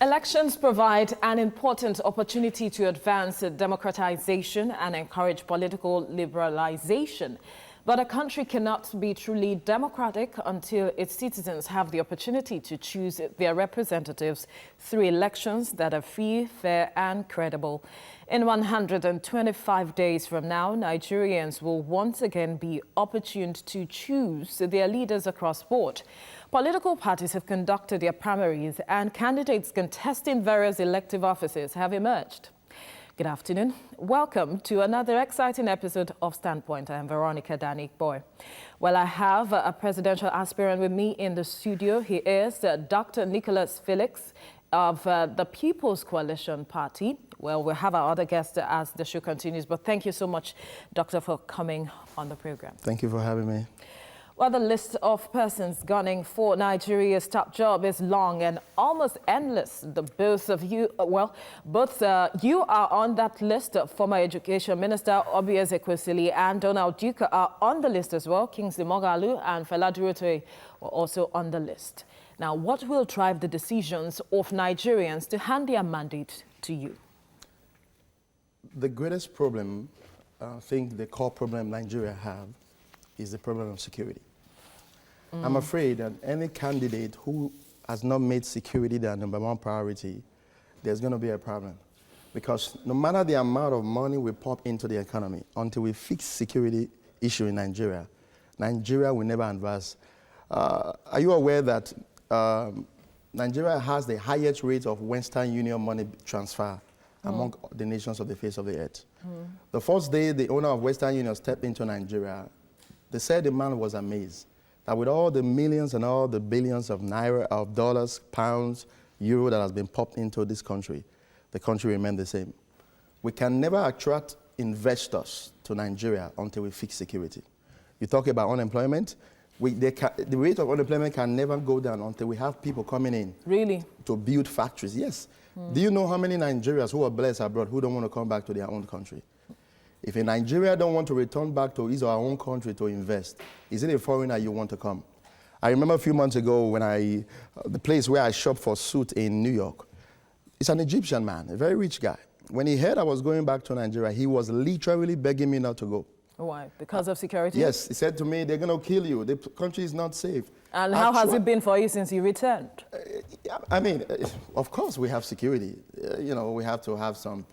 Elections provide an important opportunity to advance democratization and encourage political liberalization. But a country cannot be truly democratic until its citizens have the opportunity to choose their representatives through elections that are free, fair, and credible. In 125 days from now, Nigerians will once again be opportuned to choose their leaders across board. Political parties have conducted their primaries, and candidates contesting various elective offices have emerged. Good afternoon. Welcome to another exciting episode of Standpoint. I am Veronica Danik-Boy. Well, I have a presidential aspirant with me in the studio. He is Dr. Nicholas Felix of the People's Coalition Party. Well, we'll have our other guests as the show continues, but thank you so much, Doctor, for coming on the program. Thank you for having me. Well, the list of persons gunning for Nigeria's top job is long and almost endless. Both you are on that list. Former Education Minister Obi Ezekwesili and Donald Duke are on the list as well. Kingsley Moghalu and Fela Durotoye were also on the list. Now, what will drive the decisions of Nigerians to hand their mandate to you? The greatest problem, I think the core problem Nigeria have, is the problem of security. I'm afraid that any candidate who has not made security their #1 priority, there's going to be a problem. Because no matter the amount of money we pump into the economy, until we fix security issue in Nigeria, Nigeria will never advance. Are you aware that Nigeria has the highest rate of Western Union money transfer among the nations of the face of the earth? The first day the owner of Western Union stepped into Nigeria, they said the man was amazed that with all the millions and all the billions of naira, of dollars, pounds, euro that has been popped into this country, the country remained the same. We can never attract investors to Nigeria until we fix security. You talk about unemployment, the rate of unemployment can never go down until we have people coming in. Really? To build factories, yes. Do you know how many Nigerians who are blessed abroad who don't want to come back to their own country? If a Nigeria don't want to return back to his or her own country to invest, is it a foreigner you want to come? I remember a few months ago when the place where I shop for suit in New York, it's an Egyptian man, a very rich guy. When he heard I was going back to Nigeria, he was literally begging me not to go. Why? Because of security? Yes, he said to me, they're going to kill you. The country is not safe. And how has it been for you since you returned? I mean, of course we have security. You know, we have to have some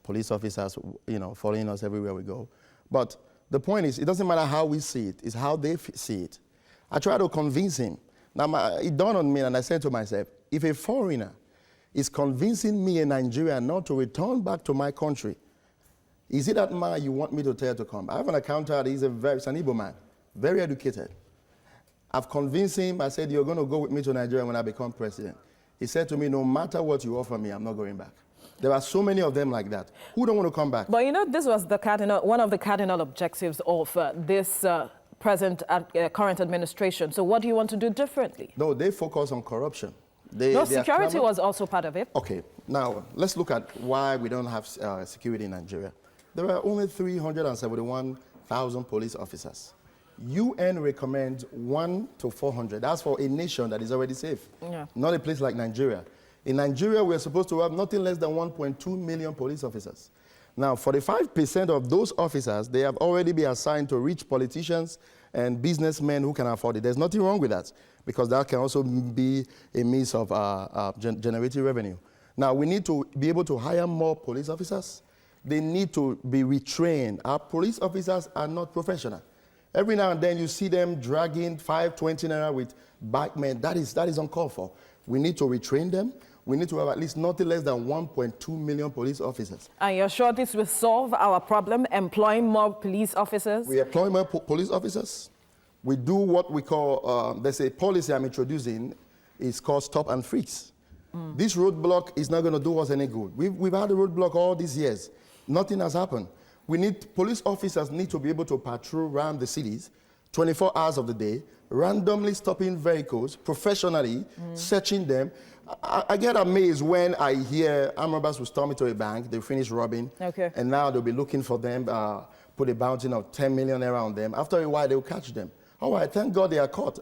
police officers, you know, following us everywhere we go. But the point is, it doesn't matter how we see it, it's how they see it. I try to convince him. Now, it dawned on me, and I said to myself, if a foreigner is convincing me in Nigeria not to return back to my country, is it that man you want me to tell to come? I have an accountant, he's an Igbo man, very educated. I've convinced him, I said, you're going to go with me to Nigeria when I become president. He said to me, no matter what you offer me, I'm not going back. There are so many of them like that. Who don't want to come back? But you know, this was one of the cardinal objectives of this current administration. So what do you want to do differently? No, they focus on corruption. Security was also part of it. Okay, now let's look at why we don't have security in Nigeria. There are only 371,000 police officers. UN recommends 1 to 400. That's for a nation that is already safe, not a place like Nigeria. In Nigeria, we're supposed to have nothing less than 1.2 million police officers. Now, 45% of those officers, they have already been assigned to rich politicians and businessmen who can afford it. There's nothing wrong with that, because that can also be a means of generating revenue. Now, we need to be able to hire more police officers. They need to be retrained. Our police officers are not professional. Every now and then you see them dragging 520 naira with bike men. That is uncalled for. We need to retrain them. We need to have at least nothing less than 1.2 million police officers. And you're sure this will solve our problem, employing more police officers? We employ more police officers. We do what we call, there's a policy I'm introducing, it's called stop and freeze. This roadblock is not going to do us any good. We've had a roadblock all these years. Nothing has happened. Police officers need to be able to patrol around the cities 24 hours of the day, randomly stopping vehicles, professionally searching them. I get amazed when I hear armed robbers will storm into a bank, they finish robbing, and now they'll be looking for them, put a bounty of 10 million naira on them. After a while, they'll catch them. All right, thank God they are caught.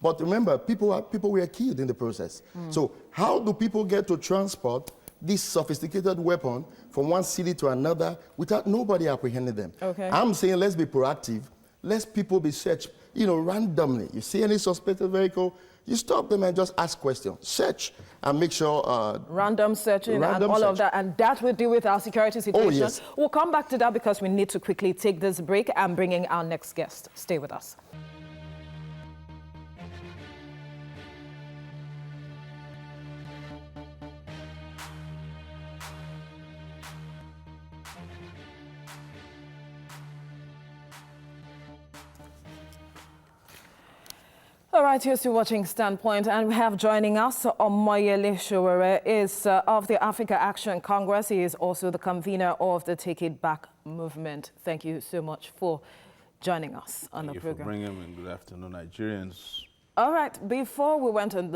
But remember, people were killed in the process. So how do people get to transport this sophisticated weapon from one city to another without nobody apprehending them? Okay. I'm saying let's be proactive. Let people be searched, randomly. You see any suspected vehicle, you stop them and just ask questions. Search and make sure... random searching and random all search. of that. And that will deal with our security situation. Oh, yes. We'll come back to that because we need to quickly take this break and bring in our next guest. Stay with us. All right, you're still watching Standpoint, and we have joining us Omoyele Sowore is of the Africa Action Congress. He is also the convener of the Take It Back movement. Thank you so much for joining us on the program. Thank you for bringing me. Good afternoon, Nigerians. All right, before we went on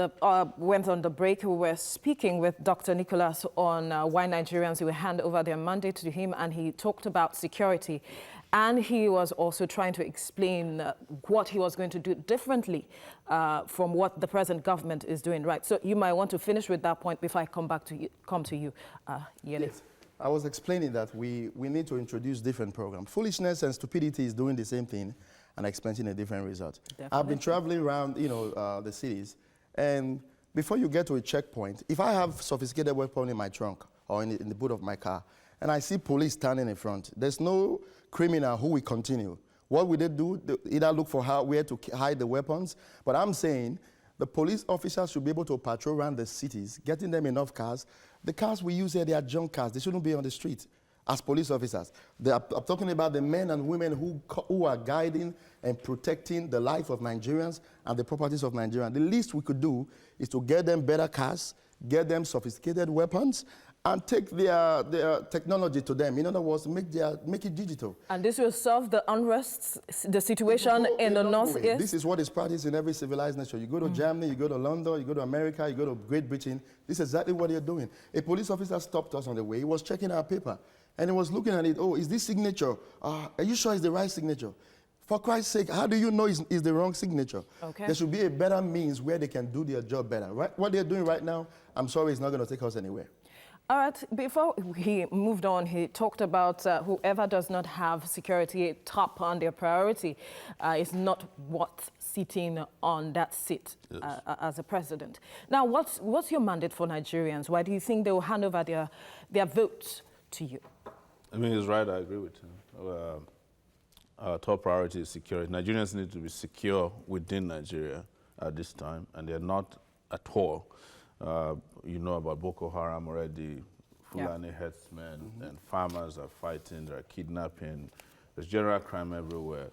the break, we were speaking with Dr. Nicholas on why Nigerians will hand over their mandate to him, and he talked about security. And he was also trying to explain what he was going to do differently from what the present government is doing, right? So you might want to finish with that point before I come to you, Yele. Yes. I was explaining that we need to introduce different programs. Foolishness and stupidity is doing the same thing and expecting a different result. Definitely. I've been traveling around, the cities, and before you get to a checkpoint, if I have sophisticated weapon in my trunk or in the boot of my car, and I see police standing in front, there's no criminal who will continue. What will they do? They either look for where to hide the weapons, but I'm saying the police officers should be able to patrol around the cities, getting them enough cars. The cars we use here, they are junk cars. They shouldn't be on the street as police officers. I'm talking about the men and women who are guiding and protecting the life of Nigerians and the properties of Nigerians. The least we could do is to get them better cars, get them sophisticated weapons, and take their technology to them. In other words, make it digital. And this will solve the unrest, the situation in the northeast? This is what is practiced in every civilized nation. You go to Germany, you go to London, you go to America, you go to Great Britain. This is exactly what they're doing. A police officer stopped us on the way. He was checking our paper, and he was looking at it. Oh, is this signature? Are you sure it's the right signature? For Christ's sake, how do you know it's the wrong signature? Okay. There should be a better means where they can do their job better. Right? What they're doing right now, I'm sorry, it's not going to take us anywhere. All right, before he moved on, he talked about whoever does not have security top on their priority is not worth sitting on that seat as a president. Now, what's your mandate for Nigerians? Why do you think they will hand over their votes to you? I mean, he's right. I agree with him. Our top priority is security. Nigerians need to be secure within Nigeria at this time, and they're not at all. You know about Boko Haram already. Fulani herdsmen and farmers are fighting, they're kidnapping. There's general crime everywhere.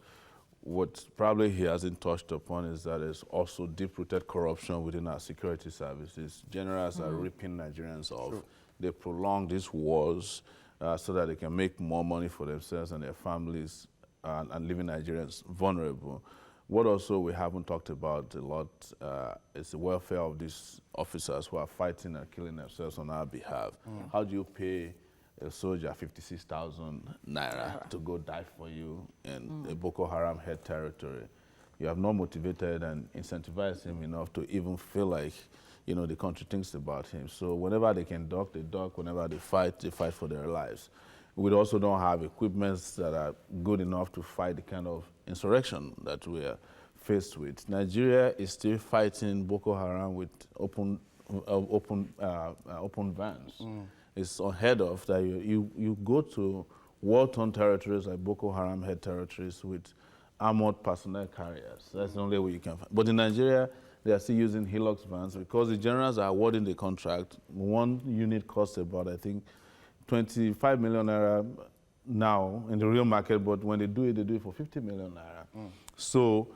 What probably he hasn't touched upon is that there's also deep-rooted corruption within our security services. Generals are ripping Nigerians off. True. They prolong these wars so that they can make more money for themselves and their families and leaving Nigerians vulnerable. What also we haven't talked about a lot is the welfare of these officers who are fighting and killing themselves on our behalf. How do you pay a soldier 56,000 naira to go die for you in a Boko Haram head territory? You have not motivated and incentivized him enough to even feel like, the country thinks about him. So whenever they can duck, they duck. Whenever they fight for their lives. We also don't have equipments that are good enough to fight the kind of insurrection that we are faced with. Nigeria is still fighting Boko Haram with open vans. It's unheard of that you go to war-torn territories like Boko Haram head territories with armored personnel carriers. That's the only way you can find. But in Nigeria, they are still using Hilux vans because the generals are awarding the contract. One unit costs about, I think, 25 million naira now in the real market, but when they do it for 50 million naira. So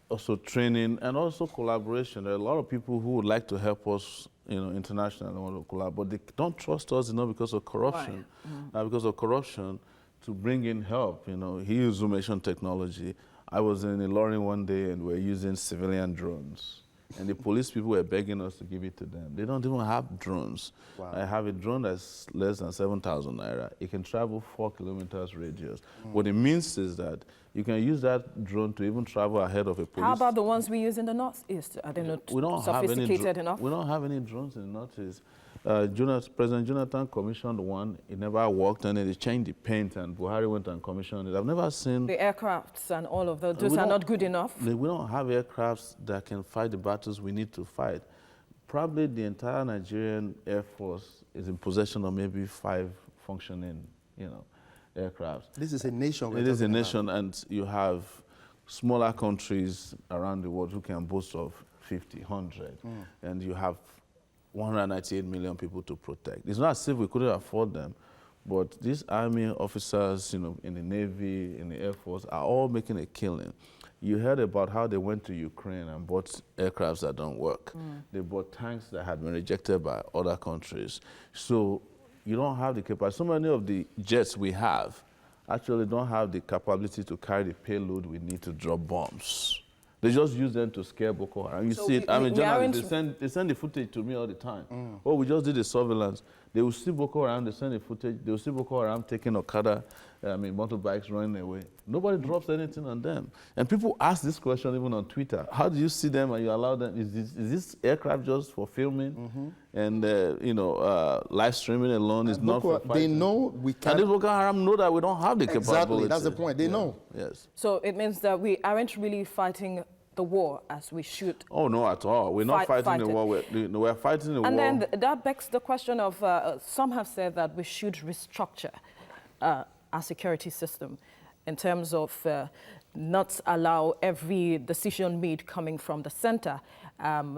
also training and also collaboration. There are a lot of people who would like to help us, internationally, want to collaborate, but they don't trust us, because of corruption. Because of corruption, to bring in help. He used zoomation technology. I was in Ilorin one day and we're using civilian drones. and the police people were begging us to give it to them. They don't even have drones. Wow. I have a drone that's less than 7,000 naira. It can travel 4 kilometers radius. What it means is that you can use that drone to even travel ahead of a police. How about the ones we use in the Northeast? Are they not sophisticated enough? We don't have any drones in the Northeast. President Jonathan commissioned one. It never worked, and they changed the paint, and Buhari went and commissioned it. I've never seen... The aircrafts and all of those are not good enough? We don't have aircrafts that can fight the battles we need to fight. Probably the entire Nigerian Air Force is in possession of maybe 5 functioning, aircrafts. This is a nation. It is a nation, and you have smaller countries around the world who can boast of 50, 100, and you have 198 million people to protect. It's not as if we couldn't afford them, but these army officers, in the Navy, in the Air Force, are all making a killing. You heard about how they went to Ukraine and bought aircrafts that don't work. They bought tanks that had been rejected by other countries. So you don't have the capacity. So many of the jets we have actually don't have the capability to carry the payload we need to drop bombs. They just use them to scare Boko Haram. You see it. I mean, journalists, they send the footage to me all the time. Oh, we just did the surveillance. They will see Boko Haram, they send the footage. They will see Boko Haram taking Okada, motorbikes running away. Nobody drops anything on them. And people ask this question even on Twitter. How do you see them and you allow them? Is this aircraft just for filming? And, live streaming alone is not for fighting? They know we can't. And the Boko Haram know that we don't have the capability. Exactly, that's the point. They know. Yes. So it means that we aren't really fighting the war as we should. Oh, no, at all. We're not fighting the war. We're fighting the war. And then that begs the question of, some have said that we should restructure our security system in terms of not allow every decision made coming from the center.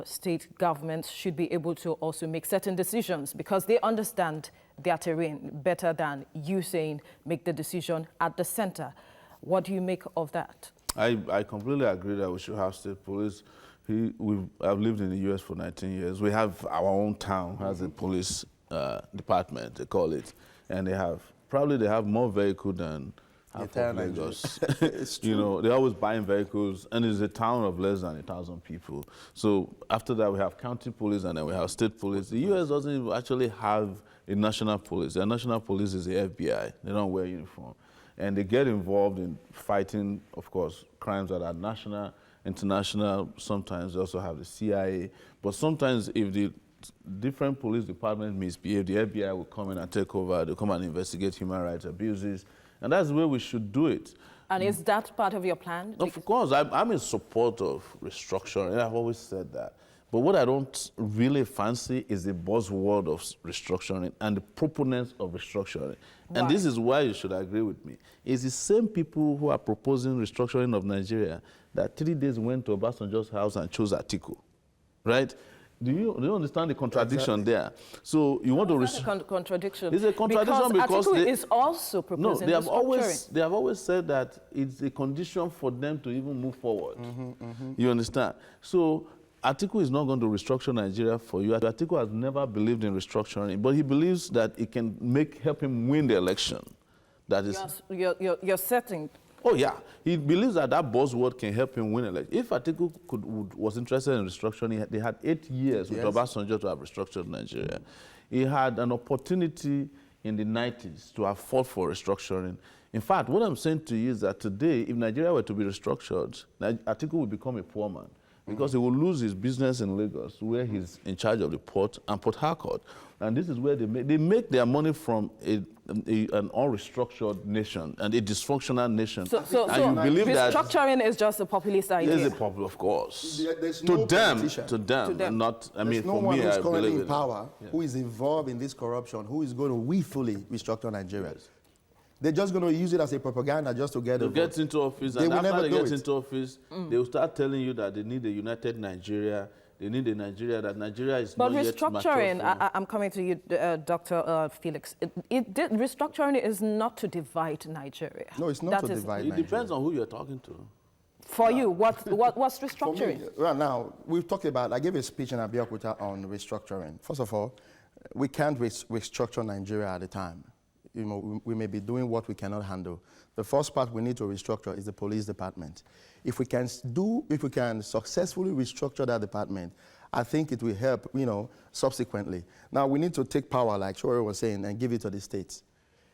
State governments should be able to also make certain decisions because they understand their terrain better than you saying make the decision at the center. What do you make of that? I completely agree that we should have state police. I've lived in the U.S. for 19 years. We have our own town has a police department, they call it, and they have more vehicles than half of Lagos. It's true. They're always buying vehicles, and it's a town of less than 1,000 people. So after that, we have county police, and then we have state police. The U.S. doesn't even actually have a national police. Their national police is the FBI. They don't wear uniform. And they get involved in fighting, of course, crimes that are national, international. Sometimes they also have the CIA. But sometimes if the different police departments misbehave, the FBI will come in and take over. They'll come and investigate human rights abuses. And that's the way we should do it. And is that part of your plan? Of course, I'm in support of restructuring, and I've always said that. But what I don't really fancy is the buzzword of restructuring and the proponents of restructuring. Why? And this is why you should agree with me. It's the same people who are proposing restructuring of Nigeria that 3 days went to Obasanjo's house and chose Atiku, right? Do you understand the contradiction there? So you want to restructure. Contradiction. It's a contradiction because Atiku is also proposing they have always said that it's a condition for them to even move forward. You understand? So Atiku is not going to restructure Nigeria for you. Atiku has never believed in restructuring, but he believes that it can help him win the election. That is. You're setting. Oh yeah, he believes that buzzword can help him win election. If Atiku was interested in restructuring, they had 8 years with Obasanjo to have restructured Nigeria. He had an opportunity in the 90s to have fought for restructuring. In fact, what I'm saying to you is that today, if Nigeria were to be restructured, Atiku would become a poor man. Because he will lose his business in Lagos, where he's in charge of the port and Port Harcourt. And this is where they make their money from an unrestructured nation and a dysfunctional nation. So you believe restructuring is just a populist idea? It is a populist, of course. There's to no them, not, I mean, no for one me, who's I currently believe in power, who is involved in this corruption, who is going to willfully restructure Nigeria. Yes. They're just going to use it as a propaganda just to get into office, and after they get into office, they will start telling you that they need a united Nigeria. They need a Nigeria, that Nigeria is not yet mature. But restructuring, I'm coming to you, Dr. Felix. Restructuring is not to divide Nigeria. No, it's not to divide Nigeria. It depends on who you're talking to. For you, what's restructuring? For me, well, now, we've talked about, I gave a speech in Abeokuta on restructuring. First of all, we can't restructure Nigeria at a time. we may be doing what we cannot handle. The first part we need to restructure is the police department. If we can successfully restructure that department, I think it will help, subsequently. Now we need to take power, like Shore was saying, and give it to the states.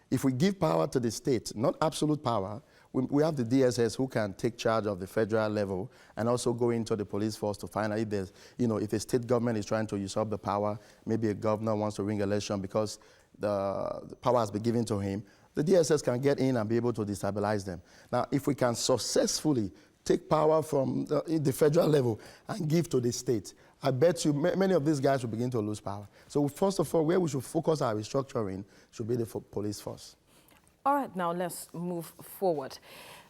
If we give power to the states, not absolute power, we have the DSS who can take charge of the federal level and also go into the police force to find out if there's, if a state government is trying to usurp the power, maybe a governor wants to ring election because the power has been given to him, the DSS can get in and be able to destabilize them. Now, if we can successfully take power from the federal level and give to the state, I bet you many of these guys will begin to lose power. So first of all, where we should focus our restructuring should be the police force. All right, now let's move forward.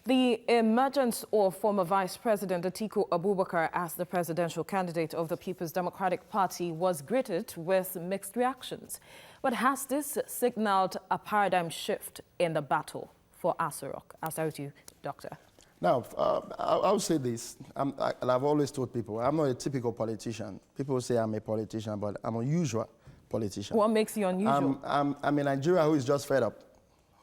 The emergence of former Vice President Atiku Abubakar as the presidential candidate of the People's Democratic Party was greeted with mixed reactions. But has this signaled a paradigm shift in the battle for Aso Rock? I'll start with you, Doctor. Now, I'll say this, and I've always told people, I'm not a typical politician. People say I'm a politician, but I'm an unusual politician. What makes you unusual? I'm a Nigerian who is just fed up,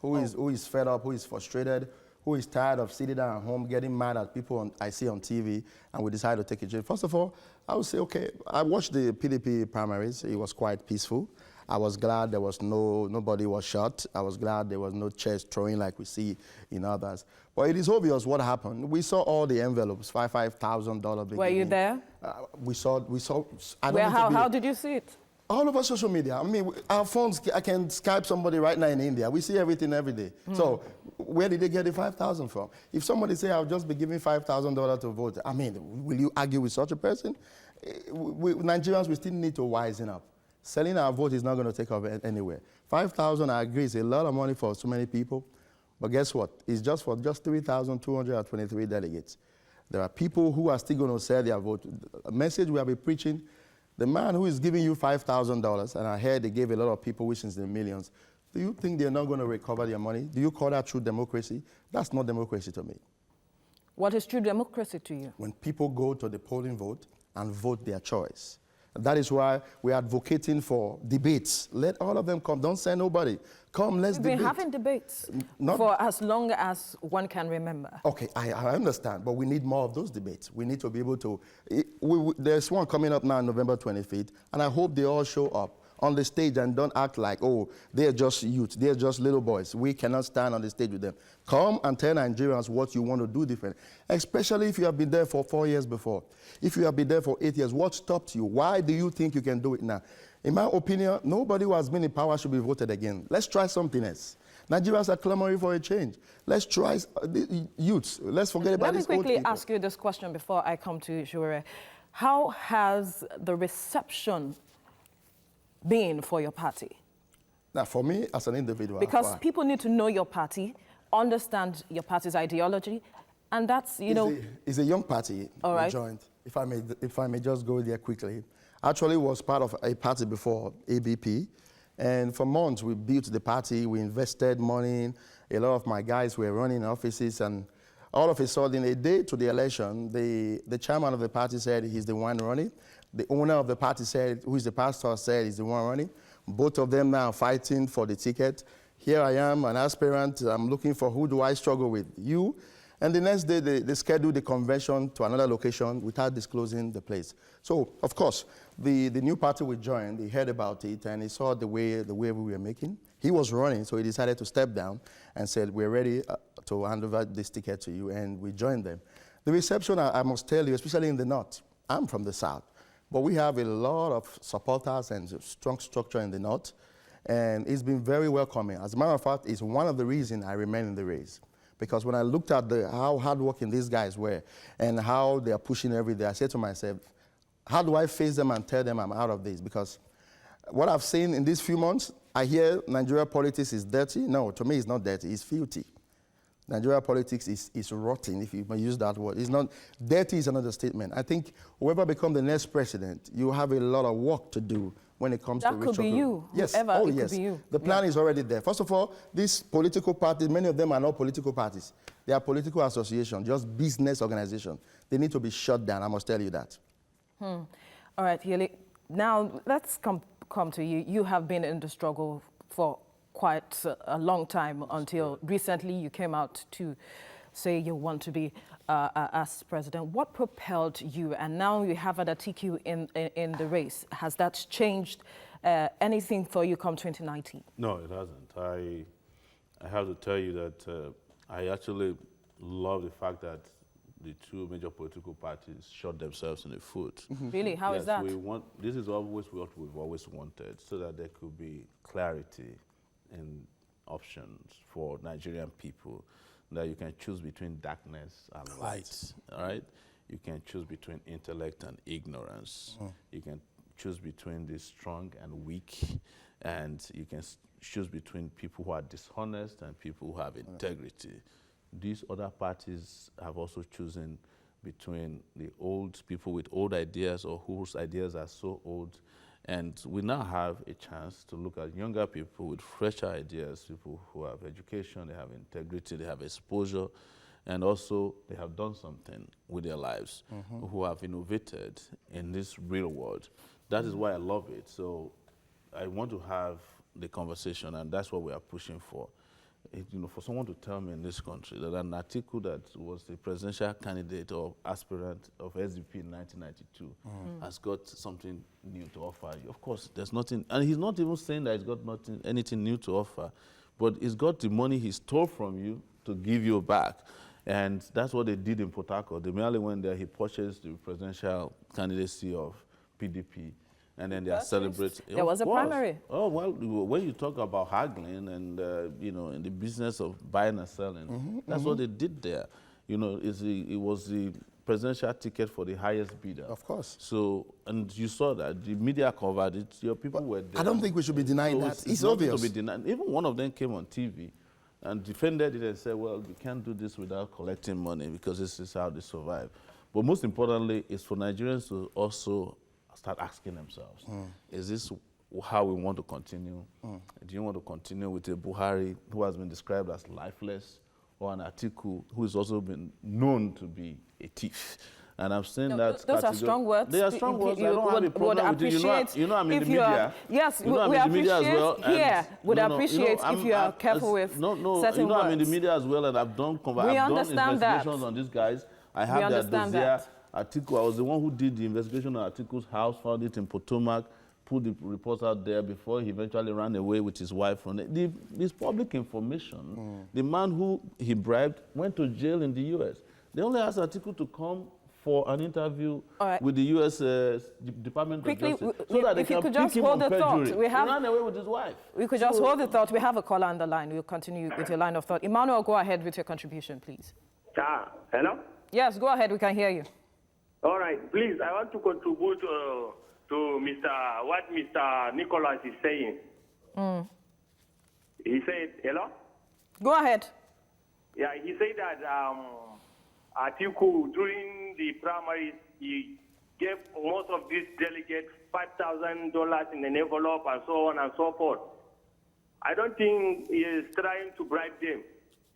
who is fed up, who is frustrated, who is tired of sitting down at home, getting mad at people I see on TV, and we decide to take a trip. First of all, I would say, okay, I watched the PDP primaries. It was quite peaceful. I was glad there was nobody was shot. I was glad there was no chest throwing like we see in others. But it is obvious what happened. We saw all the envelopes, $5,000. Were you there? We saw. How did you see it? All over social media. I mean, our phones, I can Skype somebody right now in India. We see everything every day. So where did they get the 5,000 from? If somebody say, I'll just be giving $5,000 to vote, I mean, will you argue with such a person? Nigerians, we still need to wisen up. Selling our vote is not going to take off anywhere. 5,000, I agree, is a lot of money for so many people. But guess what? It's just for 3,223 delegates. There are people who are still going to sell their vote. A message we have been preaching, the man who is giving you $5,000, and I heard they gave a lot of people which is in the millions, do you think they're not going to recover their money? Do you call that true democracy? That's not democracy to me. What is true democracy to you? When people go to the polling vote and vote their choice. That is why we're advocating for debates. Let all of them come. Don't send nobody. Come, let's debate. We've been having debates for as long as one can remember. Okay, I understand, but we need more of those debates. We need to be able to... there's one coming up now on November 25th, and I hope they all show up on the stage and don't act like, oh, they're just youth, they're just little boys. We cannot stand on the stage with them. Come and tell Nigerians what you want to do different, especially if you have been there for 4 years before. If you have been there for 8 years, what stopped you? Why do you think you can do it now? In my opinion, nobody who has been in power should be voted again. Let's try something else. Nigerians are clamoring for a change. Let's try youths. Let's forget about this. Let me quickly ask you this question before I come to Jure. How has the reception been for your party? Now, for me, as an individual. Because people need to know your party, understand your party's ideology, and that's, It's a young party all right. joined. If I may just go there quickly. Actually, was part of a party before, ABP. And for months, we built the party. We invested money. A lot of my guys were running offices. And all of a sudden, a day to the election, the chairman of the party said he's the one running. The owner of the party said, who is the pastor, said he's the one running. Both of them now fighting for the ticket. Here I am, an aspirant. I'm looking for who do I struggle with, you. And the next day, they scheduled the convention to another location without disclosing the place. So, of course, the new party we joined, he heard about it, and he saw the way we were making. He was running, so he decided to step down and said, we're ready to hand over this ticket to you, and we joined them. The reception, I must tell you, especially in the North, I'm from the South, but we have a lot of supporters and strong structure in the North, and it's been very welcoming. As a matter of fact, it's one of the reasons I remain in the race. Because when I looked at how hardworking these guys were and how they are pushing every day, I said to myself, how do I face them and tell them I'm out of this? Because what I've seen in these few months, I hear Nigeria politics is dirty. No, to me it's not dirty, it's filthy. Nigeria politics is rotten, if you may use that word. It's not, dirty is another statement. I think whoever becomes the next president, you have a lot of work to do when it comes to that could be you. Yes, Whoever, oh it yes. Could be you. The plan is already there. First of all, these political parties, many of them are not political parties. They are political associations, just business organizations. They need to be shut down, I must tell you that. All right, Yele. Now, let's come to you. You have been in the struggle for quite a long time until recently you came out to say you want to be as president. What propelled you? And now you have Atiku in the race. Has that changed anything for you come 2019? No, it hasn't. I have to tell you that I actually love the fact that the two major political parties shot themselves in the foot. Really? How is that? This is always what we've always wanted, so that there could be clarity in options for Nigerian people, that you can choose between darkness and light. All right? You can choose between intellect and ignorance. You can choose between the strong and weak, and you can choose between people who are dishonest and people who have integrity. These other parties have also chosen between the old people with old ideas or whose ideas are so old. And we now have a chance to look at younger people with fresher ideas, people who have education, they have integrity, they have exposure, and also they have done something with their lives, who have innovated in this real world. That is why I love it. So I want to have the conversation, and that's what we are pushing for. For someone to tell me in this country that an Atiku that was the presidential candidate or aspirant of SDP in 1992 has got something new to offer you. Of course, there's nothing, and he's not even saying that he's got anything new to offer, but he's got the money he stole from you to give you back. And that's what they did in Port Harcourt. They merely went there, he purchased the presidential candidacy of PDP. And then they are celebrating. There was a primary. Oh, well, when you talk about haggling and, in the business of buying and selling, that's what they did there. It was the presidential ticket for the highest bidder. Of course. So, and you saw that. The media covered it. Your people were there. I don't think we should be denying that. It's obvious. To be denied. Even one of them came on TV and defended it and said, well, we can't do this without collecting money because this is how they survive. But most importantly, it's for Nigerians to also start asking themselves, is this how we want to continue? Do you want to continue with a Buhari who has been described as lifeless, or an Atiku who has also been known to be a thief? And I'm saying that those are strong words. They are strong words. I don't have a problem with it. You know I'm in the media. Yes, we appreciate here. Would appreciate if you are careful with certain words. I'm in the media as well, and I've done investigations on these guys. I have their dossier. Atiku, I was the one who did the investigation on Atiku's house, found it in Potomac, put the reports out there before he eventually ran away with his wife from it. This public information, the man who he bribed went to jail in the U.S. They only asked Atiku to come for an interview with the U.S. Department of Justice so that they can pick him on perjury. He ran away with his wife. We could just hold the thought. We have a caller on the line. We'll continue with your line of thought. Emmanuel, go ahead with your contribution, please. Hello? Yes, go ahead. We can hear you. All right. Please, I want to contribute to what Mr. Nicholas is saying. He said, hello? Go ahead. Yeah, he said that Atiku, during the primaries, he gave most of these delegates $5,000 in an envelope and so on and so forth. I don't think he is trying to bribe them.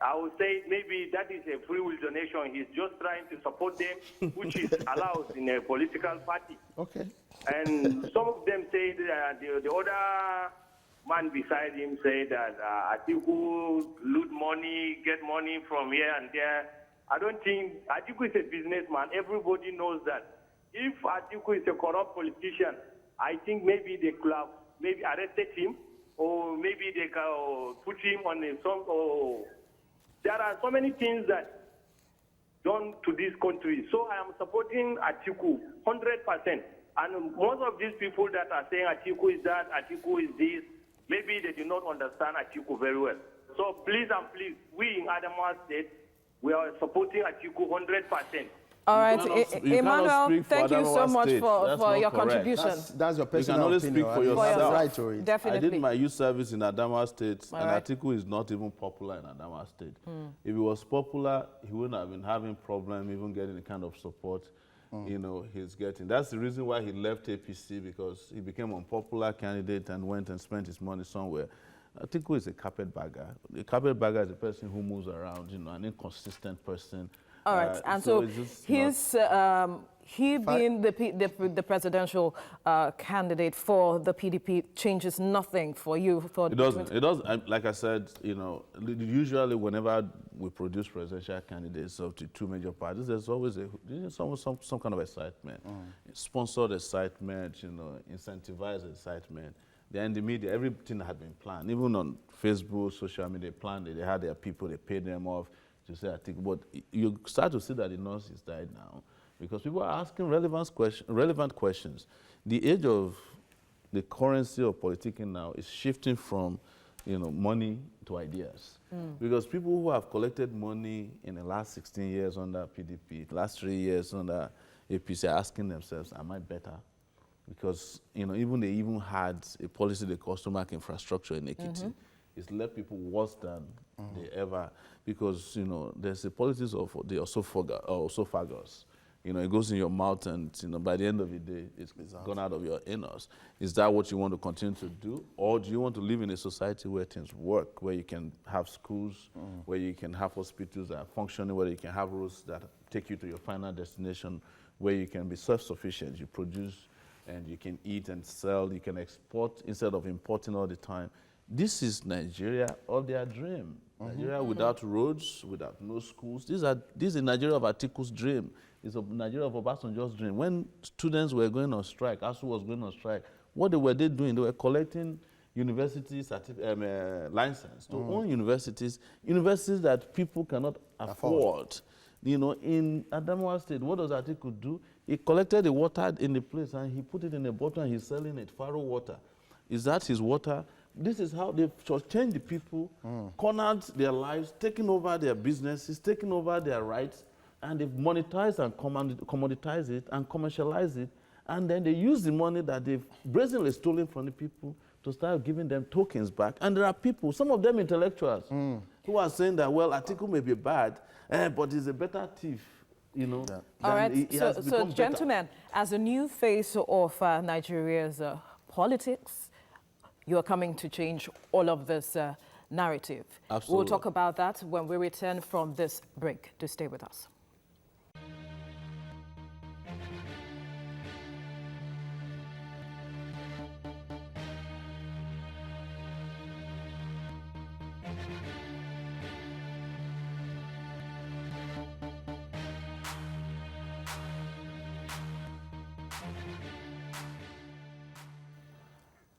I would say maybe that is a free will donation. He's just trying to support them, which is allowed in a political party. Okay. And some of them say that the other man beside him said that Atiku loot money, get money from here and there. I don't think Atiku is a businessman. Everybody knows that. If Atiku is a corrupt politician, I think maybe they could have maybe arrested him, or maybe they can put him on some. There are so many things that done to this country. So I am supporting Atiku 100%. And most of these people that are saying Atiku is that, Atiku is this, maybe they do not understand Atiku very well. So please and please, we in Adamawa State, we are supporting Atiku 100%. All right, Emmanuel, thank you so much for your contribution. That's your personal opinion. You can only speak for yourself. Right to it. Definitely. I did my youth service in Adamawa State, and Atiku is not even popular in Adamawa State. If he was popular, he wouldn't have been having problem even getting the kind of support he's getting. That's the reason why he left APC, because he became an unpopular candidate and went and spent his money somewhere. Atiku is a carpetbagger. A carpetbagger is a person who moves around, an inconsistent person. All right, and so it's just he being the presidential candidate for the PDP changes nothing for you. It doesn't. It doesn't. Like I said, you know, usually whenever we produce presidential candidates of the two major parties, there's always some kind of excitement, sponsored excitement, you know, incentivized excitement. They're in the media. Everything had been planned. Even on Facebook, social media, they planned it. They had their people. They paid them off to say, I think. But you start to see that the noise is died now, because people are asking relevant questions. The age of the currency of politicking now is shifting from, you know, money to ideas. Because people who have collected money in the last 16 years under PDP, last 3 years under APC, are asking themselves, am I better? Because, you know, they even had a policy, the customer infrastructure in Ekiti. It's left people worse than they ever, because, you know, there's a politics of the esophagus. You know, it goes in your mouth and, you know, by the end of the day, it's gone out of your innards. Is that what you want to continue to do? Or do you want to live in a society where things work, where you can have schools, where you can have hospitals that are functioning, where you can have roads that take you to your final destination, where you can be self-sufficient, you produce and you can eat and sell, you can export instead of importing all the time. This is Nigeria or their dream. Nigeria without roads, without no schools. This is Nigeria of Atiku's dream. It's a Nigeria of Obasanjo's dream. When students were going on strike, ASUU was going on strike, what were they doing? They were collecting university license to own universities that people cannot afford. You know, in Adamawa State, what does Atiku do? He collected the water in the place and he put it in a bottle and he's selling it, Faro water. Is that his water? This is how they've changed the people, cornered their lives, taken over their businesses, taken over their rights, and they've monetized and commoditized it and commercialized it, and then they use the money that they've brazenly stolen from the people to start giving them tokens back. And there are people, some of them intellectuals, who are saying that, well, Atiku may be bad, but he's a better thief, you know. Yeah. All right, so gentlemen, as a new face of Nigeria's politics, you are coming to change all of this narrative. Absolutely. We'll talk about that when we return from this break. Do stay with us.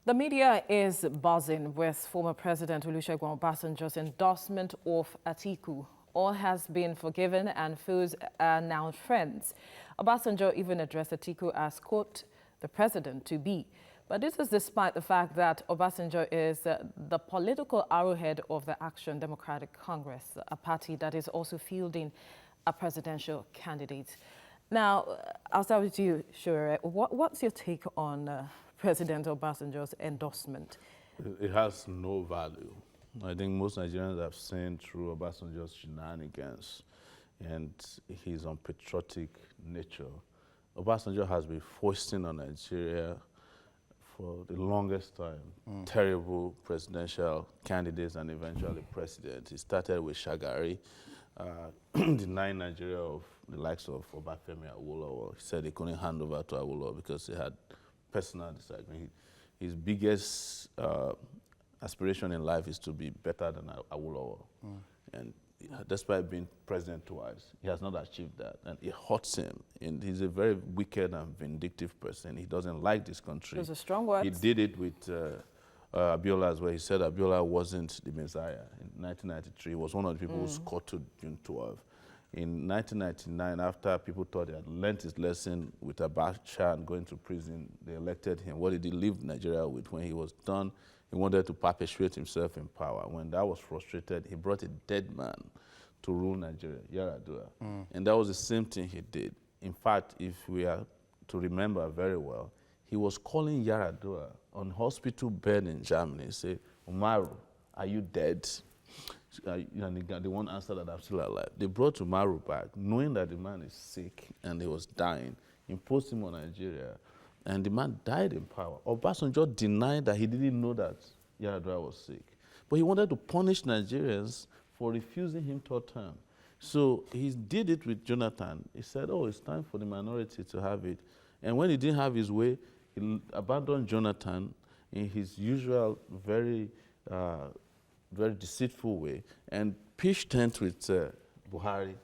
The media is buzzing with former President Olusegun Obasanjo's endorsement of Atiku. All has been forgiven and foes are now friends. Obasanjo even addressed Atiku as, quote, the president-to-be. But this is despite the fact that Obasanjo is the political arrowhead of the Action Democratic Congress, a party that is also fielding a presidential candidate. Now, I'll start with you, Shure. What's your take on President Obasanjo's endorsement? It has no value. I think most Nigerians have seen through Obasanjo's shenanigans and his unpatriotic nature. Obasanjo has been foisting on Nigeria for the longest time. Terrible presidential candidates and eventually president. He started with Shagari, denying Nigeria of the likes of Obafemi Awolowo. He said he couldn't hand over to Awolowo because he had personal disagreement. His biggest aspiration in life is to be better than Awolowo. And despite being president twice, he has not achieved that. And it hurts him. And he's a very wicked and vindictive person. He doesn't like this country. Those are strong words. He did it with Abiola as well. He said Abiola wasn't the Messiah. In 1993, he was one of the people who scored to June 12. In 1999, after people thought he had learned his lesson with Abacha and going to prison, they elected him. What did he leave Nigeria with? When he was done, he wanted to perpetuate himself in power. When that was frustrated, he brought a dead man to rule Nigeria, Yar'Adua. And that was the same thing he did. In fact, if we are to remember very well, he was calling Yar'Adua on hospital bed in Germany, say, Umaru, are you dead? And the one answered that I'm still alive. They brought Umaru back, knowing that the man is sick and he was dying, imposed him on Nigeria, and the man died in power. Obasanjo denied that he didn't know that Yar'Adua was sick. But he wanted to punish Nigerians for refusing him third term. So he did it with Jonathan. He said, oh, it's time for the minority to have it. And when he didn't have his way, he abandoned Jonathan in his usual very deceitful way and pitched tent with Buhari,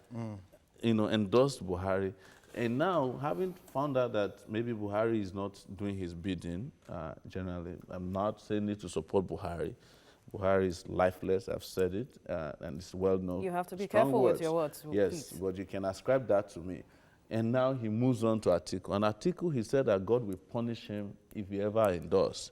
endorsed Buhari. And now, having found out that maybe Buhari is not doing his bidding, generally, I'm not saying it to support Buhari. Buhari is lifeless, I've said it, and it's well known. You have to be Strong careful words. with your words. Yes, please. but you can ascribe that to me. And now he moves on to Atiku. And Atiku, he said that God will punish him if he ever endorses.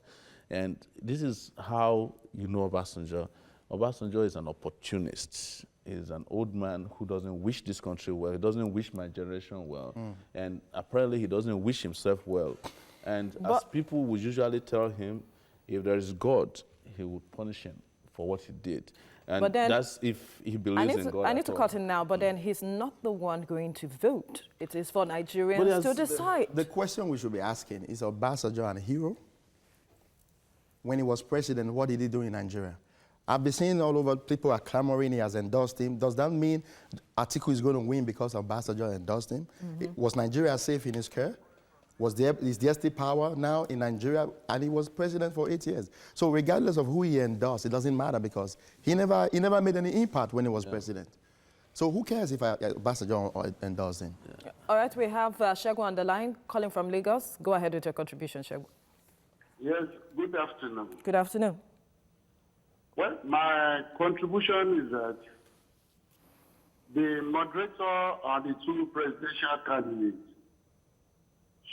And this is how you know Obasanjo. Obasanjo is an opportunist. He's an old man who doesn't wish this country well. He doesn't wish my generation well. And apparently he doesn't wish himself well. And as people would usually tell him, if there is God, he would punish him for what he did. And But then, that's if he believes in God. I need to cut in now, but then he's not the one going to vote. It is for Nigerians to decide. The question we should be asking is Obasanjo a hero? When he was president, what did he do in Nigeria? I've been seeing all over people are clamoring he has endorsed him. Does that mean Atiku is going to win because Obasanjo endorsed him? Was Nigeria safe in his care? Is there still power now in Nigeria? And he was president for 8 years. So regardless of who he endorsed, it doesn't matter because he never made any impact when he was president. So who cares if Obasanjo endorsed him? Yeah. All right, we have Shegu on the line, calling from Lagos. Go ahead with your contribution, Shegu. Yes, good afternoon. Good afternoon. Well, my contribution is that the moderator and the two presidential candidates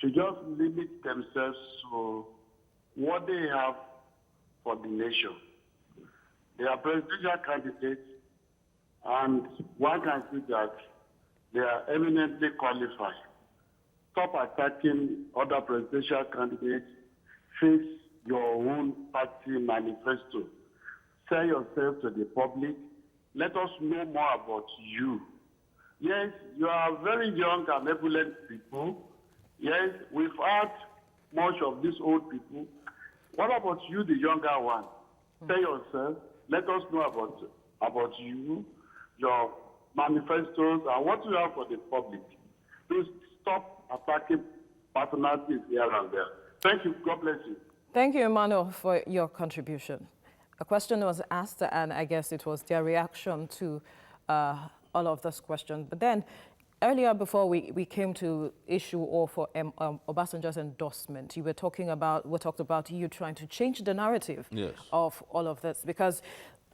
should just limit themselves to what they have for the nation. They are presidential candidates, and one can see that they are eminently qualified. Stop attacking other presidential candidates. Face your own party manifesto. Sell yourself to the public. Let us know more about you. Yes, you are very young and ebullient people. Yes, we've had much of these old people. What about you, the younger one? Sell yourself. Let us know about you, your manifestos, and what you have for the public. Please stop attacking personalities here and there. Thank you. God bless you. Thank you, Emmanuel, for your contribution. A question was asked, and I guess it was their reaction to all of this question. But then, earlier before we came to issue or for Obasanjo's endorsement, we talked about you trying to change the narrative of all of this. Because,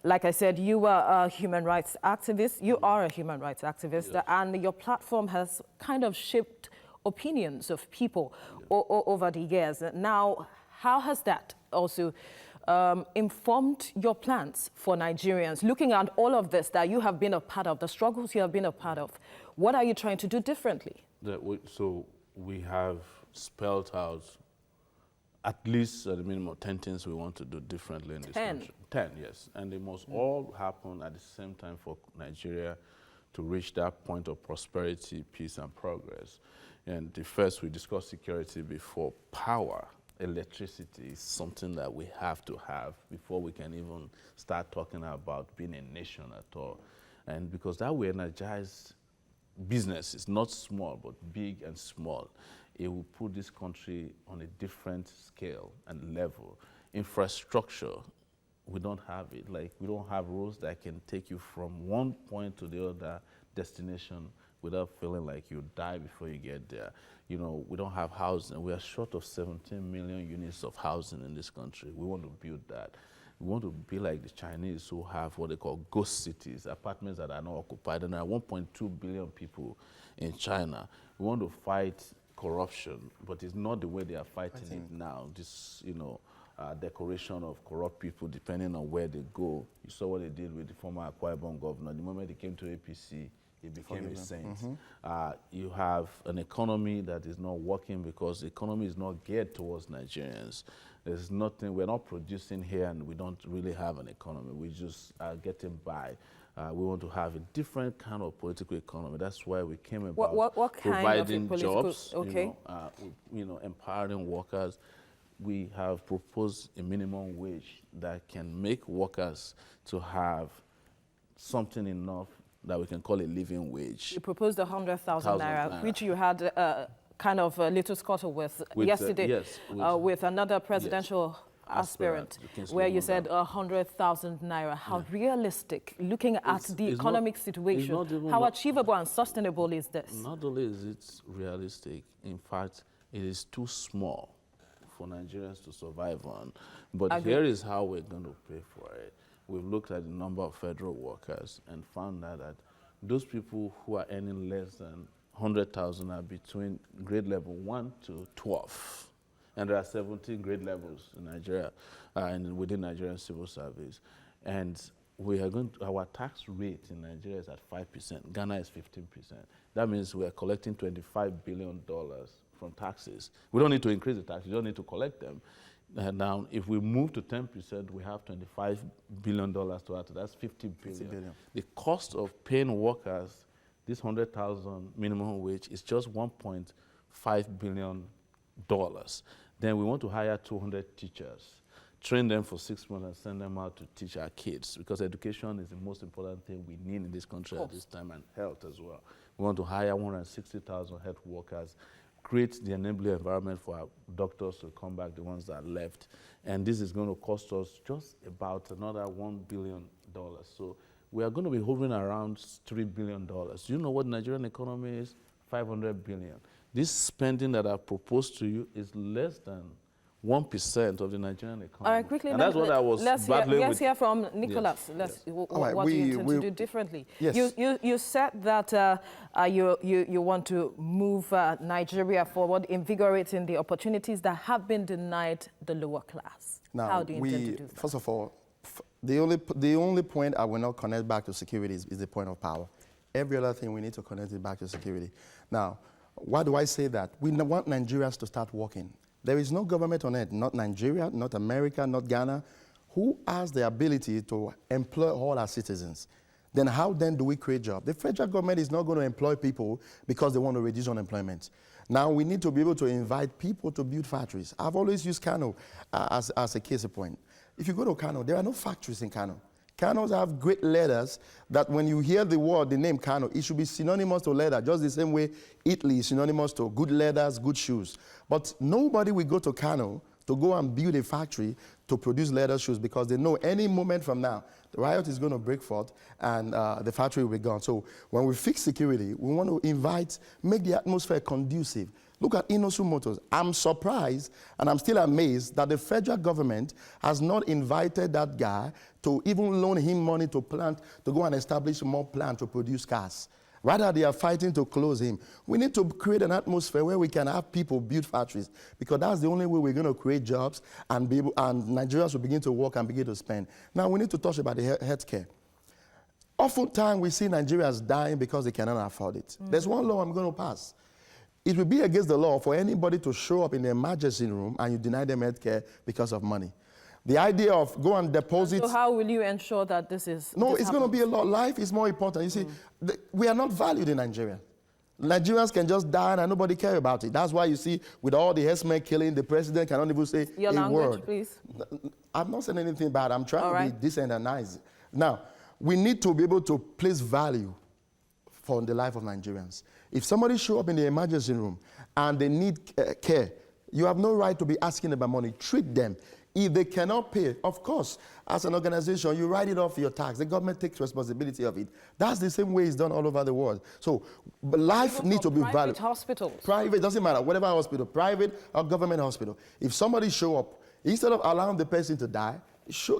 like I said, you were a human rights activist. You are a human rights activist, and your platform has kind of shaped opinions of people over the years. Now, how has that also informed your plans for Nigerians? Looking at all of this that you have been a part of, the struggles you have been a part of, what are you trying to do differently? So we have spelled out at least at the minimum 10 things we want to do differently in this country. 10, yes. And they must all happen at the same time for Nigeria to reach that point of prosperity, peace, and progress. And the first, we discussed security before. Power, electricity is something that we have to have before we can even start talking about being a nation at all. And because that will energize businesses, not small, but big and small. It will put this country on a different scale and level. Infrastructure, we don't have it. Like, we don't have roads that can take you from one point to the other destination without feeling like you die before you get there. You know, we don't have housing. We are short of 17 million units of housing in this country. We want to build that. We want to be like the Chinese who have what they call ghost cities, apartments that are not occupied. And there are 1.2 billion people in China. We want to fight corruption, but it's not the way they are fighting it now. This, you know, decoration of corrupt people depending on where they go. You saw what they did with the former Akwa Ibom governor. The moment he came to APC, he became a saint. You have an economy that is not working because the economy is not geared towards Nigerians. There's nothing, we're not producing here and we don't really have an economy. We just are getting by. We want to have a different kind of political economy. That's why we came about what providing kind of jobs, you know, empowering workers. We have proposed a minimum wage that can make workers to have something enough that we can call a living wage. You proposed 100,000 naira, naira. which you had kind of a little scuttle with yesterday yes, with another presidential aspirant, where you said 100,000 naira. How realistic, looking at the economic situation, how achievable and sustainable is this? Not only is it realistic, in fact, it is too small for Nigerians to survive on. But here is how we're going to pay for it. We've looked at the number of federal workers and found out that those people who are earning less than 100,000 are between grade level 1 to 12. And there are 17 grade levels in Nigeria and within Nigerian civil service. And we are our tax rate in Nigeria is at 5%. Ghana is 15%. That means we are collecting $25 billion from taxes. We don't need to increase the tax. We don't need to collect them. Now, if we move to 10%, we have $25 billion to add to. That's 50 billion. The cost of paying workers this 100,000 minimum wage is just $1.5 billion. Then we want to hire 200 teachers, train them for 6 months and send them out to teach our kids, because education is the most important thing we need in this country at this time, and health as well. We want to hire 160,000 health workers, create the enabling environment for our doctors to come back, the ones that are left. And this is going to cost us just about another $1 billion. So we are going to be hovering around $3 billion. You know what the Nigerian economy is? 500 billion. This spending that I've proposed to you is less than 1% of the Nigerian economy. All right, quickly, and that's what I was battling with. Let's hear from Nicholas. Yes. What do you intend to do differently? Yes. You said that you want to move Nigeria forward, invigorating the opportunities that have been denied the lower class. Now, how do you intend to do that? First of all, the only point I will not connect back to security is the point of power. Every other thing we need to connect it back to security. Now, why do I say that? We want Nigerians to start working. There is no government on earth, not Nigeria, not America, not Ghana, who has the ability to employ all our citizens. Then how then do we create jobs? The federal government is not going to employ people because they want to reduce unemployment. Now we need to be able to invite people to build factories. I've always used Kano as a case in point. If you go to Kano, there are no factories in Kano. Kanos have great leathers that when you hear the word, the name Kano, it should be synonymous to leather, just the same way Italy is synonymous to good leathers, good shoes. But nobody will go to Kano to go and build a factory to produce leather shoes, because they know any moment from now, the riot is going to break forth and the factory will be gone. So when we fix security, we want to make the atmosphere conducive. Look at Inosu Motors. I'm surprised and I'm still amazed that the federal government has not invited that guy to even loan him money to go and establish more plant to produce cars. Rather, they are fighting to close him. We need to create an atmosphere where we can have people build factories, because that's the only way we're going to create jobs and Nigerians will begin to work and begin to spend. Now, we need to talk about the healthcare. Oftentimes, we see Nigerians dying because they cannot afford it. There's one law I'm going to pass. It will be against the law for anybody to show up in the emergency room and you deny them health care because of money. The idea of go and deposit... So how will you ensure that this is... No, it's going to be a lot. Life is more important. You see, we are not valued in Nigeria. Nigerians can just die and nobody cares about it. That's why you see, with all the herdsmen killing, the president cannot even say Your a language, word. Please. I'm not saying anything bad. I'm trying to be decent and nice. Now, we need to be able to place value for the life of Nigerians. If somebody show up in the emergency room and they need care, you have no right to be asking about money. Treat them. If they cannot pay, of course, as an organization, you write it off your tax. The government takes responsibility of it. That's the same way it's done all over the world. So life needs to be valued. Private hospitals. Private, doesn't matter, whatever hospital, private or government hospital. If somebody show up, instead of allowing the person to die,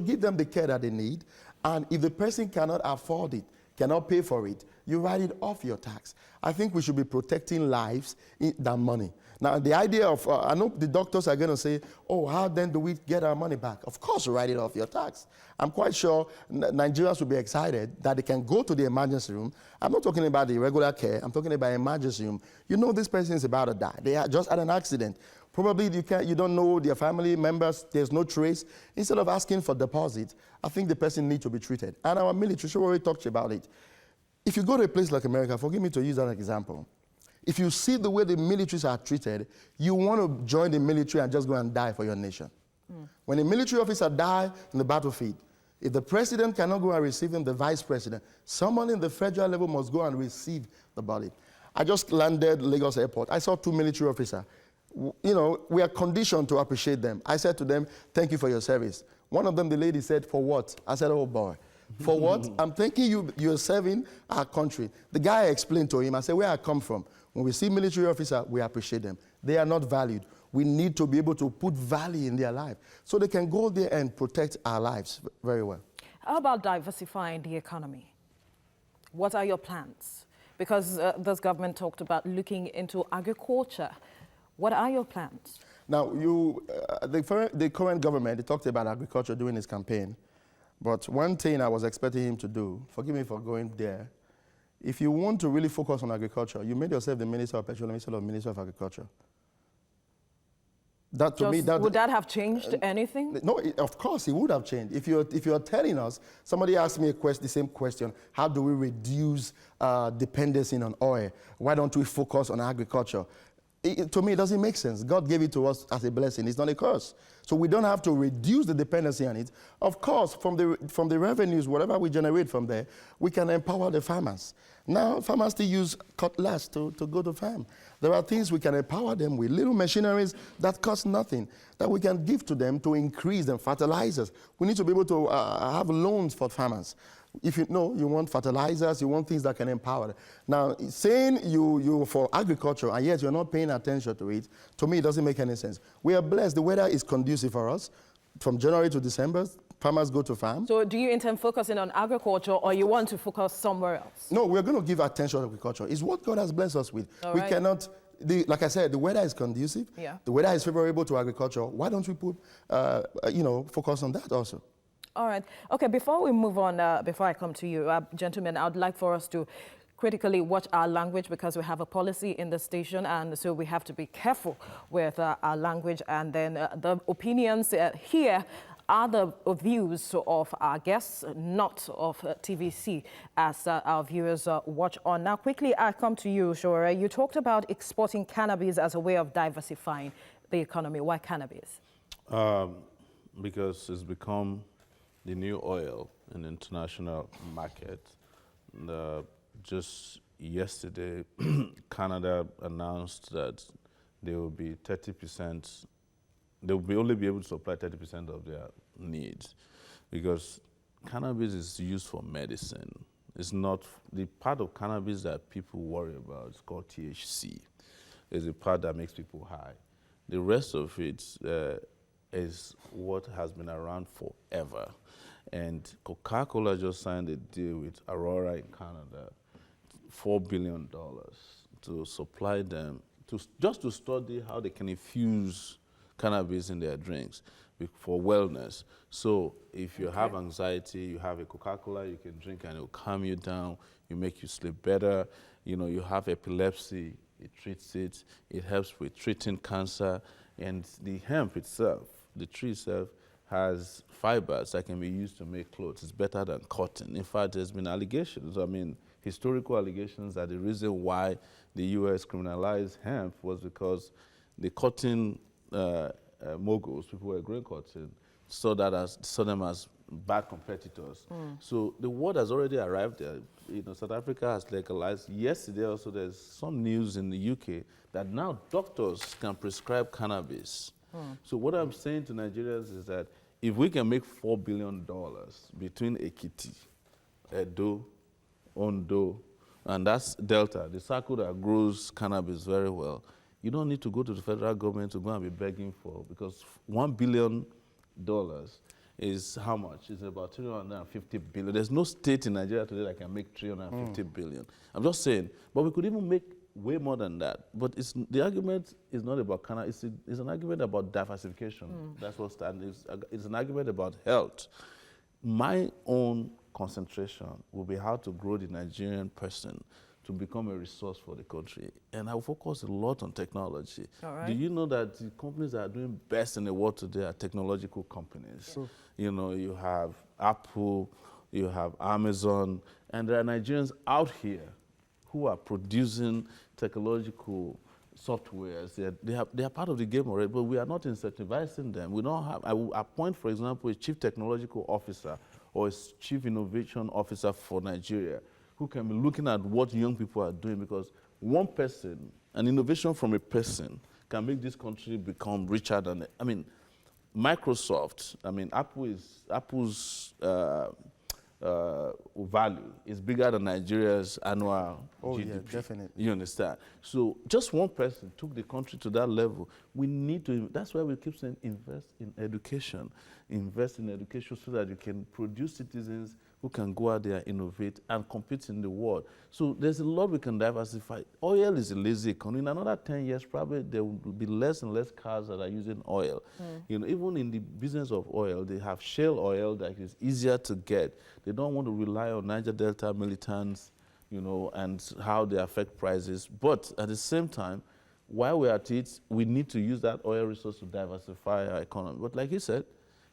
give them the care that they need. And if the person cannot afford it, cannot pay for it, you write it off your tax. I think we should be protecting lives than money. Now, the idea of, I know the doctors are going to say, oh, how then do we get our money back? Of course, write it off your tax. I'm quite sure Nigerians will be excited that they can go to the emergency room. I'm not talking about the regular care. I'm talking about emergency room. You know this person is about to die. They just had an accident. Probably you don't know their family members. There's no trace. Instead of asking for deposit, I think the person needs to be treated. And our military, she already talked about it. If you go to a place like America, forgive me to use that example, if you see the way the militaries are treated, you want to join the military and just go and die for your nation. When a military officer dies in the battlefield, If the president cannot go and receive him, the vice president, someone in the federal level must go and receive the body. I just landed Lagos Airport. I saw 2 military officers. You know, we are conditioned to appreciate them. I said to them, thank you for your service. One of them, the lady said, for what? I said, oh boy. For what? I'm thanking you, you're serving our country. The guy explained to him, I said, where I come from, when we see military officers, we appreciate them. They are not valued. We need to be able to put value in their life so they can go there and protect our lives very well. How about diversifying the economy? What are your plans? Because this government talked about looking into agriculture. What are your plans? Now, the current government, they talked about agriculture during his campaign. But one thing I was expecting him to do, forgive me for going there, if you want to really focus on agriculture, you made yourself the Minister of Petroleum instead of Minister of Agriculture. That to me, would that have changed anything? No, of course it would have changed. If you're telling us, somebody asked me the same question, how do we reduce dependency on oil? Why don't we focus on agriculture? To me, it doesn't make sense. God gave it to us as a blessing. It's not a curse. So we don't have to reduce the dependency on it. Of course, from the revenues, whatever we generate from there, we can empower the farmers. Now, farmers still use cutlass to go to farm. There are things we can empower them with, little machineries that cost nothing, that we can give to them to increase them, fertilizers. We need to be able to have loans for farmers. If you know, you want fertilizers, you want things that can empower them. Now, saying you for agriculture and yet you're not paying attention to it, to me, it doesn't make any sense. We are blessed. The weather is conducive for us. From January to December, farmers go to farm. So do you intend focusing on agriculture or you want to focus somewhere else? No, we're going to give attention to agriculture. It's what God has blessed us with. We cannot, like I said, the weather is conducive. Yeah. The weather is favorable to agriculture. Why don't we put, focus on that also? All right. Okay, before we move on, before I come to you, gentlemen, I would like for us to critically watch our language because we have a policy in the station, and so we have to be careful with our language. And then the opinions here are the views of our guests, not of TVC, as our viewers watch on. Now, quickly, I come to you, Sowore. You talked about exporting cannabis as a way of diversifying the economy. Why cannabis? Because it's become the new oil in the international market. Just yesterday, Canada announced that they will be 30%, they will only be able to supply 30% of their needs because cannabis is used for medicine. It's not, the part of cannabis that people worry about is called THC. It's the part that makes people high. The rest of it is what has been around forever. And Coca-Cola just signed a deal with Aurora in Canada, $4 billion to supply them, just to study how they can infuse cannabis in their drinks for wellness. So if you have anxiety, you have a Coca-Cola you can drink and it will calm you down, it make you sleep better. You know, you have epilepsy, it treats it. It helps with treating cancer. And the hemp itself, the tree itself, has fibers that can be used to make clothes. It's better than cotton. In fact, there's been allegations, historical allegations that the reason why the U.S. criminalized hemp was because the cotton moguls, people who were growing cotton, saw them as bad competitors. So the word has already arrived there. You know, South Africa has legalized. Yesterday also there's some news in the UK that now doctors can prescribe cannabis. So what I'm saying to Nigerians is that if we can make $4 billion between Ekiti, Edo, Ondo, and that's Delta, the circle that grows cannabis very well, you don't need to go to the federal government to go and be begging for, because $1 billion is how much? It's about 350 billion. There's no state in Nigeria today that can make 350 billion. I'm just saying, but we could even make way more than that. But the argument is not about cannabis, it's an argument about diversification. That's what stands. It's an argument about health. My own concentration will be how to grow the Nigerian person to become a resource for the country. And I will focus a lot on technology. Do you know that the companies that are doing best in the world today are technological companies? Yeah. You know, you have Apple, you have Amazon, and there are Nigerians out here who are producing technological softwares. They are part of the game already, but we are not incentivizing them. We don't have, I will appoint, for example, a chief technological officer or a chief innovation officer for Nigeria who can be looking at what young people are doing, because one person, an innovation from a person, can make this country become richer than, I mean, Microsoft, I mean, Apple's value is bigger than Nigeria's annual GDP. Yeah, definitely. You understand? So just one person took the country to that level. We need to, that's why we keep saying invest in education. Invest in education so that you can produce citizens who can go out there, innovate, and compete in the world. So there's a lot we can diversify. Oil is a lazy economy. In another 10 years, probably there will be less and less cars that are using oil. You know, even in the business of oil, they have shale oil that is easier to get. They don't want to rely on Niger Delta militants, you know, and how they affect prices. But at the same time, while we're at it, we need to use that oil resource to diversify our economy. But like you said,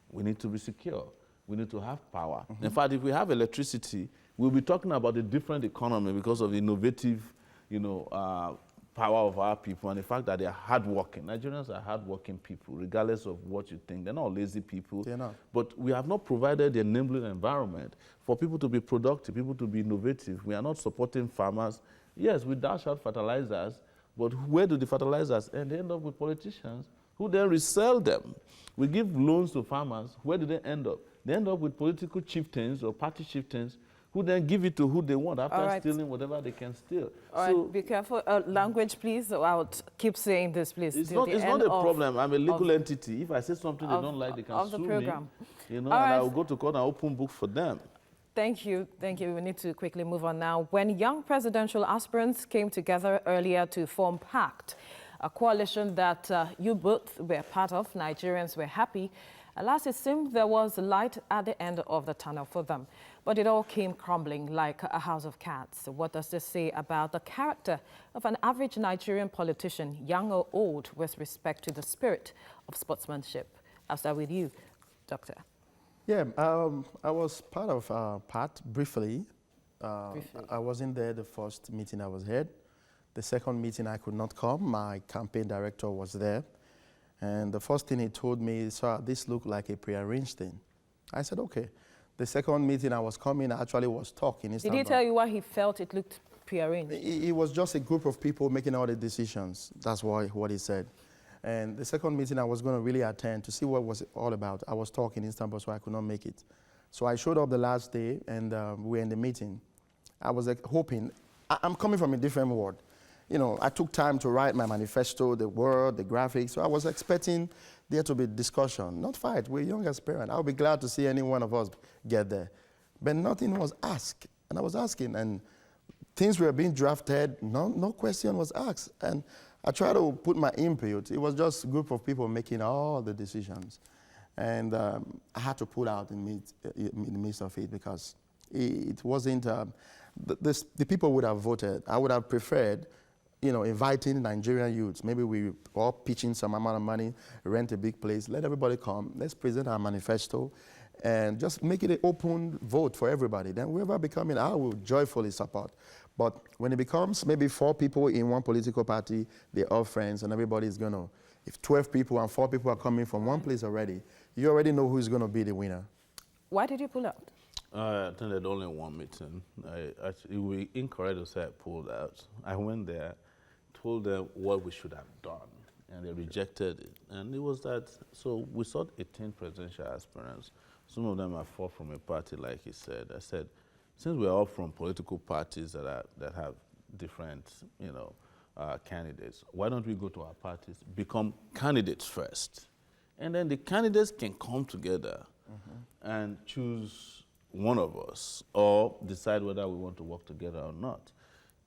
we need to be secure. We need to have power. In fact, if we have electricity, we'll be talking about a different economy because of the innovative, you know, power of our people and the fact that they are hardworking. Nigerians are hardworking people, regardless of what you think. They're not lazy people. They're not. But we have not provided the enabling environment for people to be productive, people to be innovative. We are not supporting farmers. Yes, we dash out fertilizers, but where do the fertilizers end? They end up with politicians who then resell them. We give loans to farmers. Where do they end up? They end up with political chieftains or party chieftains who then give it to who they want after stealing whatever they can steal. All right, be careful. Language, please. I would keep saying this, please. It's not a problem. I'm a legal entity. If I say something they don't like, they can sue me. You know, and I will go to court and open book for them. Thank you. Thank you. We need to quickly move on now. When young presidential aspirants came together earlier to form PACT, a coalition that you both were part of, Nigerians were happy. Alas, it seemed there was light at the end of the tunnel for them. But it all came crumbling like a house of cards. What does this say about the character of an average Nigerian politician, young or old, with respect to the spirit of sportsmanship? I'll start with you, Doctor. Yeah, I was part of PACT briefly. I wasn't there the first meeting I was head. The second meeting I could not come. My campaign director was there. And the first thing he told me, sir, this looked like a prearranged thing. I said, okay. The second meeting I was coming, I actually was talking. Did he tell you why he felt it looked prearranged? It was just a group of people making all the decisions. That's what he said. And the second meeting I was going to really attend to see what was it all about. I was talking in Istanbul, so I could not make it. So I showed up the last day, and we were in the meeting. I was hoping, I'm coming from a different world. You know, I took time to write my manifesto, the word, the graphics, so I was expecting there to be discussion, not fight. We're young aspirants. I'll be glad to see any one of us get there. But nothing was asked, and I was asking, and things were being drafted, no question was asked. And I tried to put my input. It was just a group of people making all the decisions. And I had to pull out in the midst of it because it wasn't, the people would have voted. I would have preferred, you know, inviting Nigerian youths. Maybe we all pitching some amount of money, rent a big place, let everybody come, let's present our manifesto, and just make it an open vote for everybody. Then whoever becomes in, I will joyfully support. But when it becomes maybe 4 people in one political party, they're all friends, and everybody's going to, if 12 people and 4 people are coming from one place already, you already know who's going to be the winner. Why did you pull out? I attended only one meeting. It would be incorrect to say I pulled out. I went there, told them what we should have done, and they rejected it. And it was that, so we sought 18 presidential aspirants. Some of them are 4 from a party, like he said. I said, since we're all from political parties that have different, you know, candidates, why don't we go to our parties, become candidates first? And then the candidates can come together and choose one of us or decide whether we want to work together or not.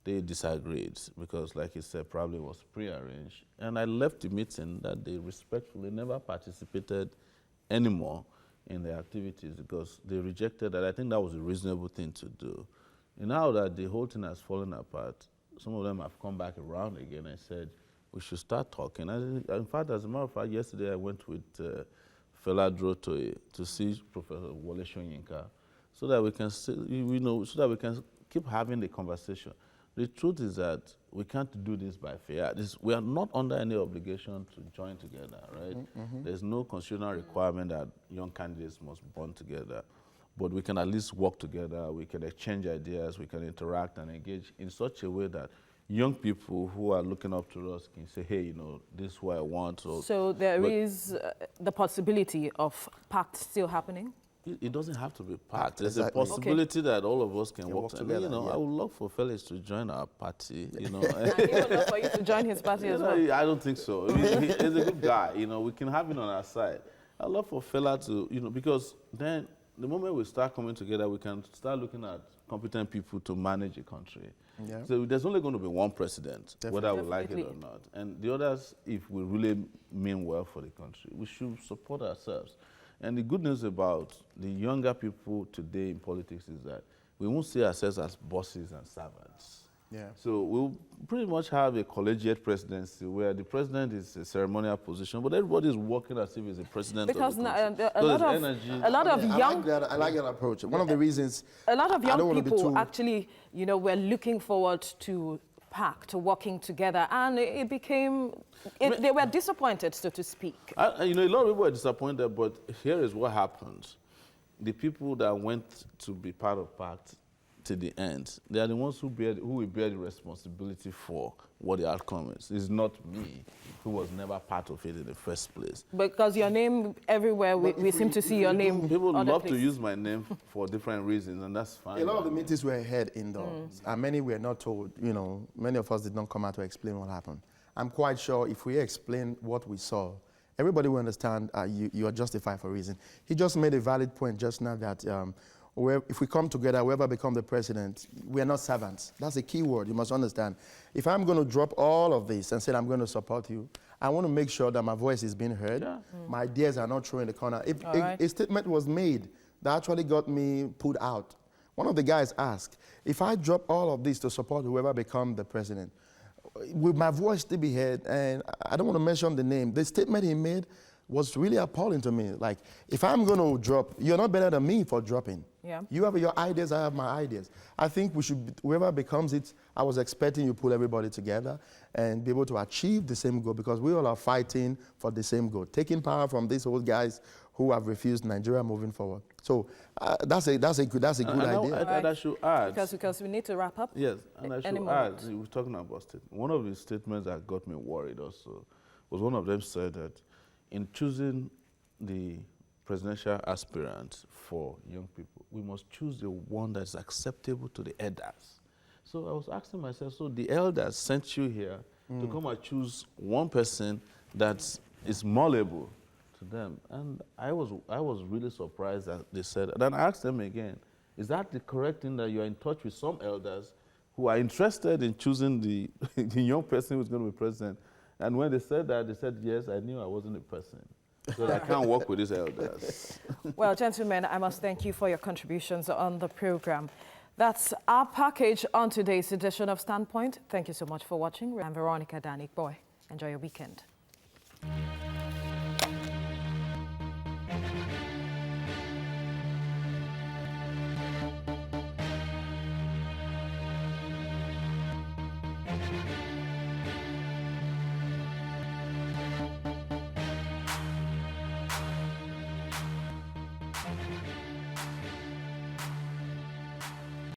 They disagreed because, like he said, probably it was prearranged. And I left the meeting that they respectfully never participated anymore in their activities because they rejected that. I think that was a reasonable thing to do. And now that the whole thing has fallen apart, some of them have come back around again and said, we should start talking. In fact, as a matter of fact, yesterday I went with Fela Drotoye to see Professor Wole Soyinka so that we can, so that we can keep having the conversation. The truth is that we can't do this by fear. We are not under any obligation to join together, right? There's no constitutional requirement that young candidates must bond together. but we can at least work together, we can exchange ideas, we can interact and engage in such a way that young people who are looking up to us can say, hey, this is what I want. So there is the possibility of pact still happening? It doesn't have to be packed. There's Exactly. a possibility that all of us can work together. yeah. I would love for Felix to join our party. And he would love for you to join his party as well. I don't think so. He's a good guy. We can have him on our side. I'd love for Fela to, because then the moment we start coming together, we can start looking at competent people to manage a country. Yeah. So there's only going to be one president, whether we like it or Definitely. not. And the others, if we really mean well for the country, we should support ourselves. And the good news about the younger people today in politics is that we won't see ourselves as bosses and servants. Yeah. So we'll pretty much have a collegiate presidency where the president is a ceremonial position, but everybody is working as if he's the president Because of the country. a lot of young I like that approach. One of the reasons A lot of I don't young wanna be people too- actually, were looking forward to pact, to working together, and it became, they were disappointed, so to speak. A lot of people were disappointed, but here is what happened. The people that went to be part of PACT to the end, they are the ones who will bear the responsibility for what the outcome is. It's not me, who was never part of it in the first place. Because your name, everywhere, we seem to see your name. People other love to places. use my name for different reasons, and that's fine. A lot of the meetings were held indoors, and many were not told. Many of us did not come out to explain what happened. I'm quite sure if we explain what we saw, everybody will understand you are justified for a reason. He just made a valid point just now that if we come together, whoever becomes the president, we are not servants. That's a key word you must understand. If I'm going to drop all of this and say I'm going to support you, I want to make sure that my voice is being heard. Yeah. My ideas are not thrown in the corner. right. A statement was made that actually got me put out. One of the guys asked, if I drop all of this to support whoever becomes the president, will my voice still be heard? And I don't want to mention the name. The statement he made was really appalling to me. Like, if I'm going to drop, you're not better than me for dropping. Yeah. You have your ideas, I have my ideas. I think we should, whoever becomes it, I was expecting you pull everybody together and be able to achieve the same goal, because we all are fighting for the same goal, taking power from these old guys who have refused Nigeria moving forward. So that's a good idea. And I should add. Because we need to wrap up. Yes, and I Any should moment. add, we were talking about statement. One of the statements that got me worried also was one of them said that in choosing the presidential aspirant for young people, we must choose the one that's acceptable to the elders. So I was asking myself, so the elders sent you here to come and choose one person that is malleable to them. And I was really surprised that they said, and then I asked them again, is that the correct thing, that you're in touch with some elders who are interested in choosing the young person who's going to be president? And when they said that, they said, yes, I knew I wasn't a person, because I can't work with these elders. Well, gentlemen, I must thank you for your contributions on the program. That's our package on today's edition of Standpoint. Thank you so much for watching. I'm Veronica Danik Boy. Enjoy your weekend.